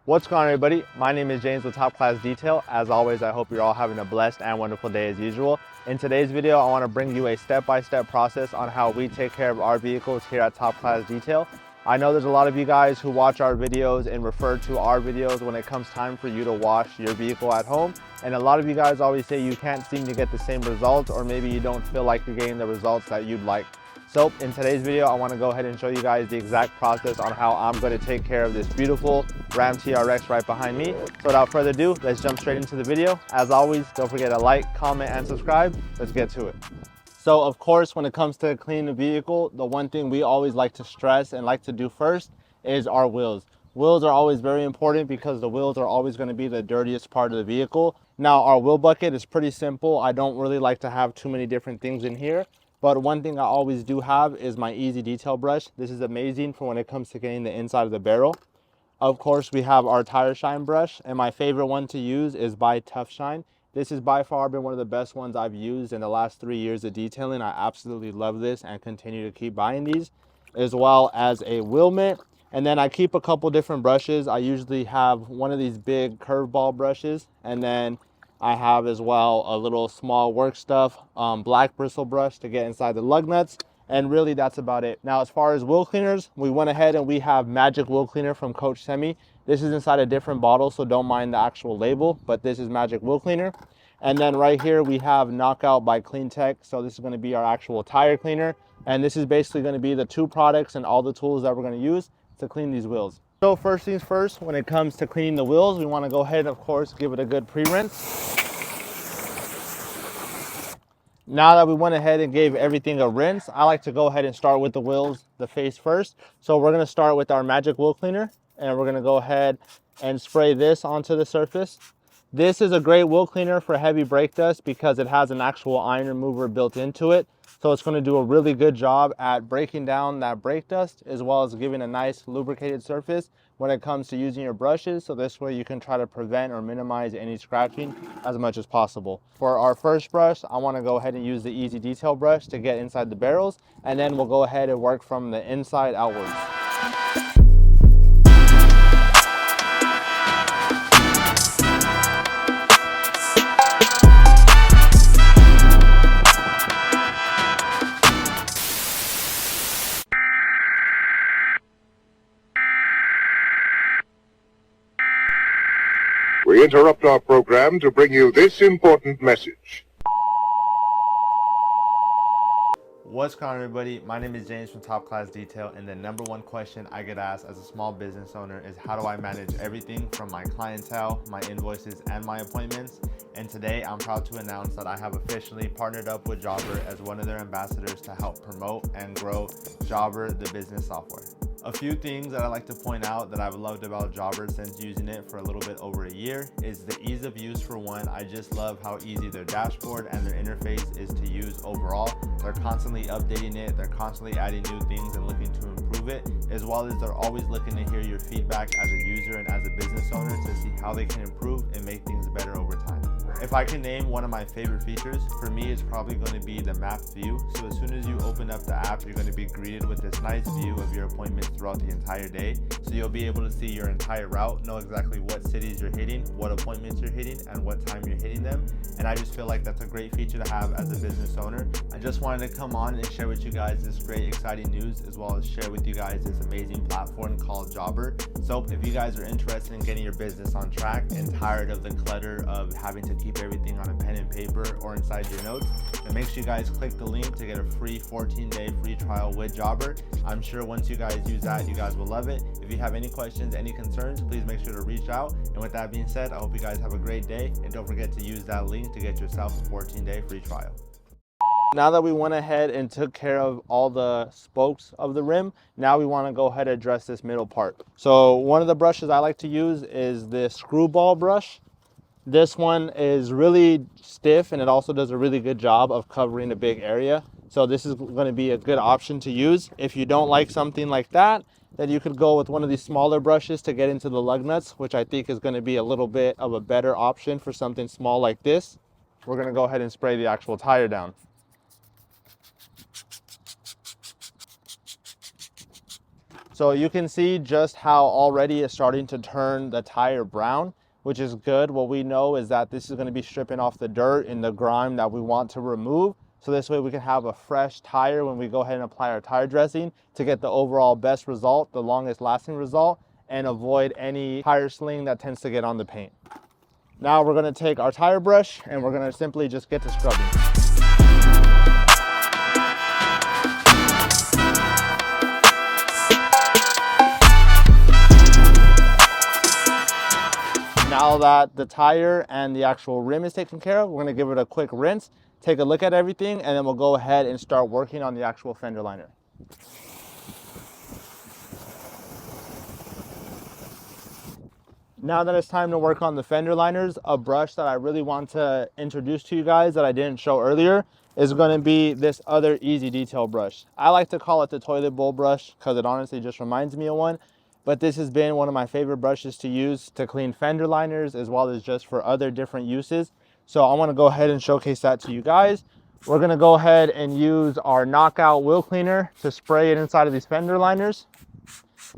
What's going on, everybody? My name is James with Top Class Detail. As always, I hope you're all having a blessed and wonderful day as usual. In today's video, I want to bring you a step-by-step process on how we take care of our vehicles here at Top Class Detail. I know there's a lot of you guys who watch our videos and refer to our videos when it comes time for you to wash your vehicle at home. And a lot of you guys always say you can't seem to get the same results, or maybe you don't feel like you're getting the results that you'd like. So in today's video, I want to go ahead and show you guys the exact process on how I'm going to take care of this beautiful Ram TRX right behind me. So without further ado, let's jump straight into the video. As always, don't forget to like, comment, and subscribe. Let's get to it. So of course, when it comes to cleaning the vehicle, the one thing we always like to stress and like to do first is our wheels. Wheels are always very important because the wheels are always going to be the dirtiest part of the vehicle. Now, our wheel bucket is pretty simple. I don't really like to have too many different things in here. But one thing I always do have is my easy detail brush. This is amazing for when it comes to getting the inside of the barrel. Of course, we have our tire shine brush, and my favorite one to use is by Tough Shine. This has by far been one of the best ones I've used in the last 3 years of detailing. I absolutely love this and continue to keep buying these, as well as a wheel mitt. And then I keep a couple different brushes. I usually have one of these big curveball brushes, and then I have as well a little small work stuff black bristle brush to get inside the lug nuts, and really that's about it. Now, as far as wheel cleaners, we went ahead and we have Magic Wheel Cleaner from Coach Semi. This is inside a different bottle, so don't mind the actual label, but this is Magic Wheel Cleaner. And then right here we have Knockout by Clean Tech. So this is going to be our actual tire cleaner, and this is basically going to be the two products and all the tools that we're going to use to clean these wheels. So first things first, when it comes to cleaning the wheels, we want to go ahead and of course give it a good pre-rinse. Now that we went ahead and gave everything a rinse, I like to go ahead and start with the wheels, the face first. So we're going to start with our Magic Wheel Cleaner, and we're going to go ahead and spray this onto the surface. This is a great wheel cleaner for heavy brake dust because it has an actual iron remover built into it. So it's going to do a really good job at breaking down that brake dust, as well as giving a nice lubricated surface when it comes to using your brushes. So this way you can try to prevent or minimize any scratching as much as possible. For our first brush, I want to go ahead and use the Easy Detail brush to get inside the barrels, and then we'll go ahead and work from the inside outwards. We interrupt our program to bring you this important message. What's going on, everybody? My name is James from Top Class Detail, and the number one question I get asked as a small business owner is how do I manage everything from my clientele, my invoices, and my appointments? And today I'm proud to announce that I have officially partnered up with Jobber as one of their ambassadors to help promote and grow Jobber, the business software. A few things that I like to point out that I've loved about Jobber since using it for a little bit over a year is the ease of use. For one, I just love how easy their dashboard and their interface is to use overall. They're constantly updating it, they're constantly adding new things and looking to improve it, as well as they're always looking to hear your feedback as a user and as a business owner to see how they can improve and make things better over time. If I can name one of my favorite features, for me it's probably going to be the map view. So as soon as you open up the app, you're going to be greeted with this nice view of your appointments throughout the entire day. So you'll be able to see your entire route, know exactly what cities you're hitting, what appointments you're hitting, and what time you're hitting them. And I just feel like that's a great feature to have as a business owner. I just wanted to come on and share with you guys this great exciting news, as well as share with you guys this amazing platform called Jobber. So if you guys are interested in getting your business on track and tired of the clutter of having to keep everything on a pen and paper or inside your notes, then make sure you guys click the link to get a free 14-day free trial with Jobber. I'm sure once you guys use that, you guys will love it. If you have any questions, any concerns, please make sure to reach out. And with that being said, I hope you guys have a great day, and don't forget to use that link to get yourself a 14-day free trial. Now that we went ahead and took care of all the spokes of the rim, now we want to go ahead and address this middle part. So one of the brushes I like to use is the screwball brush. This one is really stiff, and it also does a really good job of covering a big area. So this is going to be a good option to use. If you don't like something like that, then you could go with one of these smaller brushes to get into the lug nuts, which I think is going to be a little bit of a better option for something small like this. We're going to go ahead and spray the actual tire down. So you can see just how already it's starting to turn the tire brown, which is good. What we know is that this is going to be stripping off the dirt and the grime that we want to remove. So this way we can have a fresh tire when we go ahead and apply our tire dressing to get the overall best result, the longest lasting result, and avoid any tire sling that tends to get on the paint. Now we're going to take our tire brush and we're going to simply just get to scrubbing. Now that the tire and the actual rim is taken care of, we're going to give it a quick rinse, take a look at everything, and then we'll go ahead and start working on the actual fender liner. Now that it's time to work on the fender liners, a brush that I really want to introduce to you guys that I didn't show earlier is going to be this other Easy Detail brush. I like to call it the toilet bowl brush because it honestly just reminds me of one. But this has been one of my favorite brushes to use to clean fender liners as well as just for other different uses. So I want to go ahead and showcase that to you guys. We're going to go ahead and use our Knockout wheel cleaner to spray it inside of these fender liners.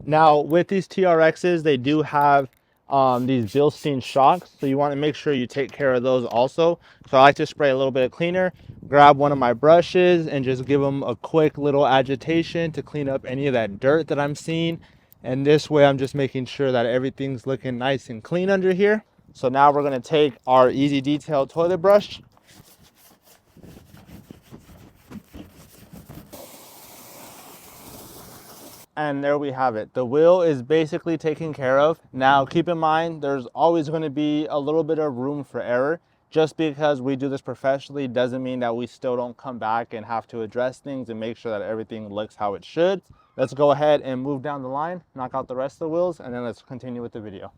Now with these TRXs, they do have these Bilstein shocks, so you want to make sure you take care of those also. So I like to spray a little bit of cleaner, grab one of my brushes and just give them a quick little agitation to clean up any of that dirt that I'm seeing. And this way I'm just making sure that everything's looking nice and clean under here. So now we're going to take our Easy Detail toilet brush. And there we have it. The wheel is basically taken care of. Now keep in mind, there's always going to be a little bit of room for error. Just because we do this professionally doesn't mean that we still don't come back and have to address things and make sure that everything looks how it should. Let's go ahead and move down the line, knock out the rest of the wheels, and then let's continue with the video.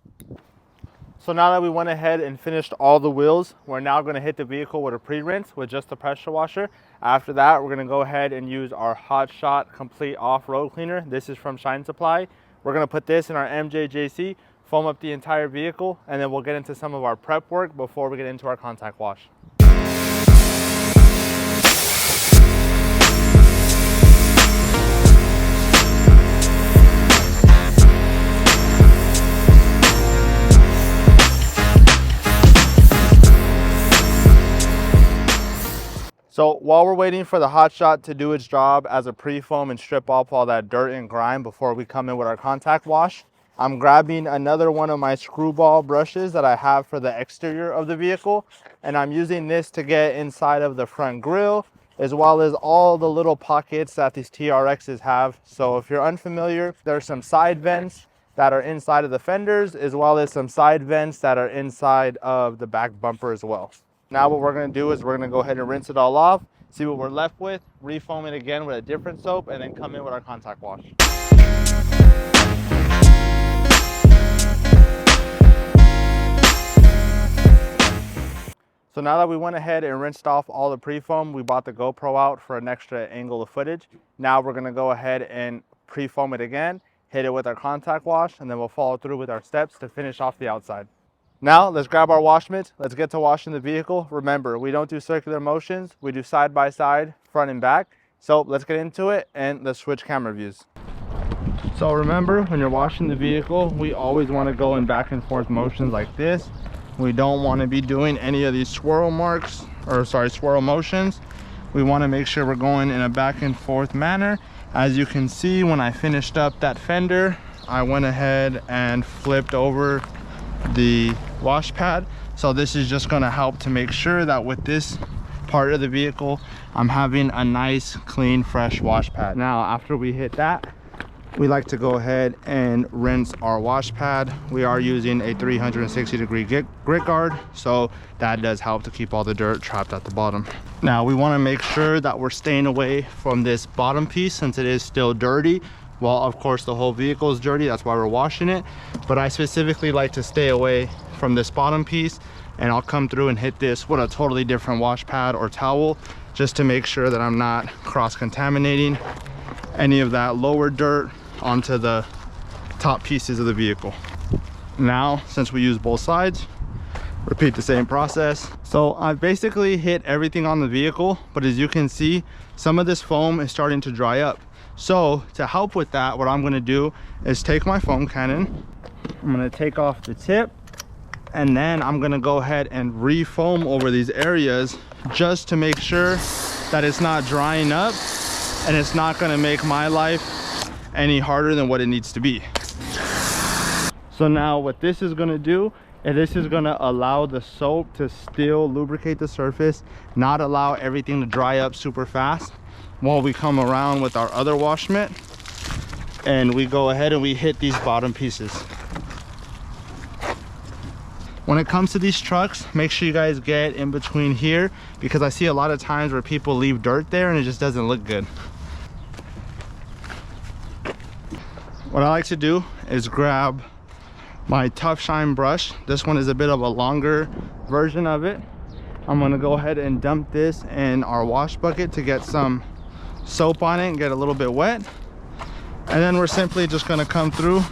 So now that we went ahead and finished all the wheels, we're now going to hit the vehicle with a pre-rinse with just the pressure washer. After that, we're going to go ahead and use our Hot Shot Complete Off-Road Cleaner. This is from Shine Supply. We're going to put this in our MJJC, foam up the entire vehicle, and then we'll get into some of our prep work before we get into our contact wash. So while we're waiting for the Hot Shot to do its job as a pre-foam and strip off all that dirt and grime before we come in with our contact wash, I'm grabbing another one of my screwball brushes that I have for the exterior of the vehicle, and I'm using this to get inside of the front grille as well as all the little pockets that these TRXs have. So if you're unfamiliar, there's some side vents that are inside of the fenders as well as some side vents that are inside of the back bumper as well. Now what we're going to do is we're going to go ahead and rinse it all off, see what we're left with, refoam it again with a different soap, and then come in with our contact wash. So now that we went ahead and rinsed off all the pre-foam, we bought the GoPro out for an extra angle of footage. Now we're going to go ahead and pre-foam it again, hit it with our contact wash, and then we'll follow through with our steps to finish off the outside. Now let's grab our wash mitts, let's get to washing the vehicle. Remember, we don't do circular motions, we do side by side, front and back. So let's get into it and let's switch camera views. So remember, when you're washing the vehicle, we always want to go in back and forth motions like this. We don't want to be doing any of these swirl motions. We want to make sure we're going in a back and forth manner. As you can see, when I finished up that fender, I went ahead and flipped over the wash pad. So this is just going to help to make sure that with this part of the vehicle, I'm having a nice, clean, fresh wash pad. Now, after we hit that, we like to go ahead and rinse our wash pad. We are using a 360-degree grit guard, so that does help to keep all the dirt trapped at the bottom. Now, we want to make sure that we're staying away from this bottom piece since it is still dirty. Well, of course, the whole vehicle is dirty, that's why we're washing it. But I specifically like to stay away from this bottom piece, and I'll come through and hit this with a totally different wash pad or towel just to make sure that I'm not cross-contaminating any of that lower dirt onto the top pieces of the vehicle. Now, since we use both sides, repeat the same process. So I've basically hit everything on the vehicle, but as you can see, some of this foam is starting to dry up. So to help with that, what I'm going to do is take my foam cannon, I'm going to take off the tip, and then I'm going to go ahead and re-foam over these areas just to make sure that it's not drying up and it's not going to make my life any harder than what it needs to be. So now what this is going to do is this is going to allow the soap to still lubricate the surface, not allow everything to dry up super fast, while we come around with our other wash mitt and we go ahead and we hit these bottom pieces. When it comes to these trucks, make sure you guys get in between here, because I see a lot of times where people leave dirt there and it just doesn't look good. What I like to do is grab my Tough Shine brush. This one is a bit of a longer version of it. I'm gonna go ahead and dump this in our wash bucket to get some soap on it and get a little bit wet. And then we're simply just gonna come through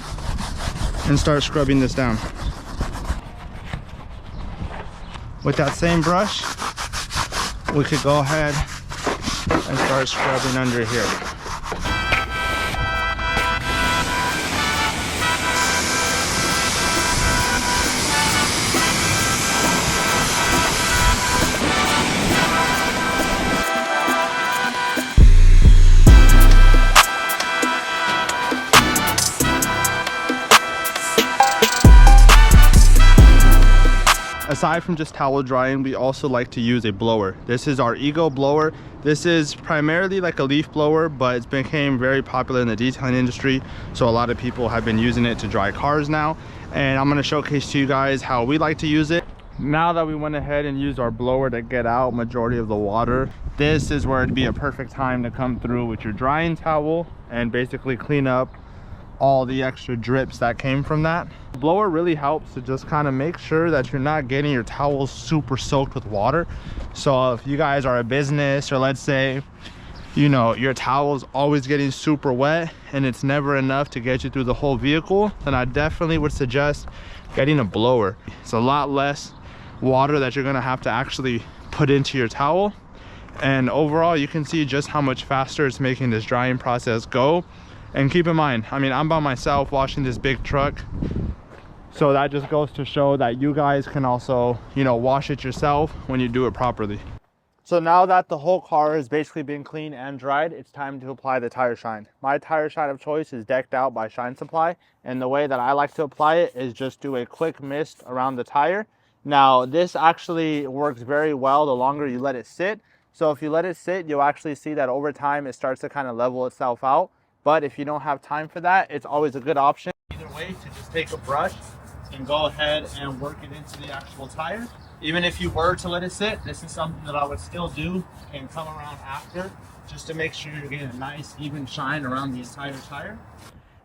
and start scrubbing this down. With that same brush, we could go ahead and start scrubbing under here. Aside from just towel drying, we also like to use a blower. This is our Ego blower. This is primarily like a leaf blower, but it's became very popular in the detailing industry. So a lot of people have been using it to dry cars now. And I'm gonna showcase to you guys how we like to use it. Now that we went ahead and used our blower to get out majority of the water, this is where it'd be a perfect time to come through with your drying towel and basically clean up all the extra drips that came from that. The blower really helps to just kind of make sure that you're not getting your towels super soaked with water. So if you guys are a business, or let's say, you know, your towel's always getting super wet and it's never enough to get you through the whole vehicle, then I definitely would suggest getting a blower. It's a lot less water that you're gonna have to actually put into your towel. And overall, you can see just how much faster it's making this drying process go. And keep in mind, I mean, I'm by myself washing this big truck, so that just goes to show that you guys can also, you know, wash it yourself when you do it properly. So now that the whole car is basically been cleaned and dried, it's time to apply the tire shine. My tire shine of choice is Decked Out by Shine Supply, and the way that I like to apply it is just do a quick mist around the tire. Now this actually works very well the longer you let it sit. So if you let it sit, you'll actually see that over time it starts to kind of level itself out. But if you don't have time for that, it's always a good option either way to just take a brush and go ahead and work it into the actual tire. Even if you were to let it sit, this is something that I would still do and come around after, just to make sure you're getting a nice even shine around the entire tire.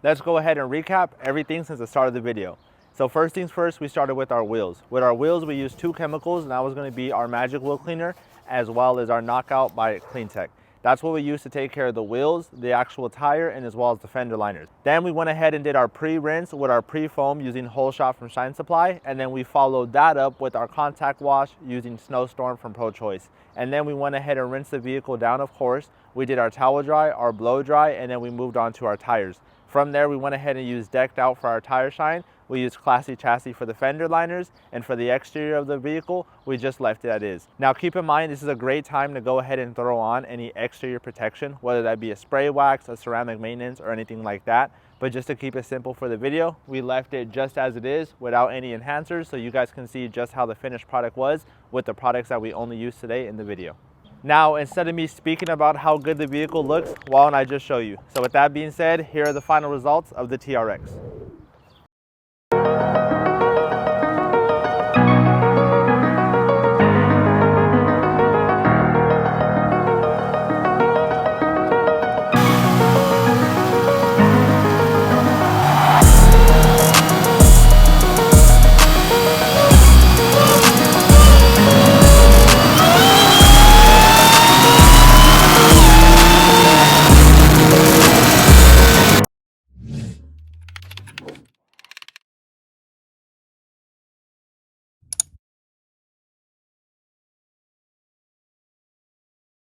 Let's go ahead and recap everything since the start of the video. So first things first, we started with our wheels. With our wheels, we used two chemicals, and that was going to be our Magic Wheel Cleaner as well as our Knockout by CleanTech. That's what we used to take care of the wheels, the actual tire, and as well as the fender liners. Then we went ahead and did our pre-rinse with our pre-foam using Whole Shot from Shine Supply, and then we followed that up with our contact wash using Snowstorm from Pro Choice. And then we went ahead and rinsed the vehicle down, of course. We did our towel dry, our blow dry, and then we moved on to our tires. From there, we went ahead and used Decked Out for our tire shine. We used Classy Chassis for the fender liners, and for the exterior of the vehicle, we just left it as is. Now keep in mind, this is a great time to go ahead and throw on any exterior protection, whether that be a spray wax, a ceramic maintenance, or anything like that. But just to keep it simple for the video, we left it just as it is without any enhancers, so you guys can see just how the finished product was with the products that we only used today in the video. Now, instead of me speaking about how good the vehicle looks, why don't I just show you? So with that being said, here are the final results of the TRX.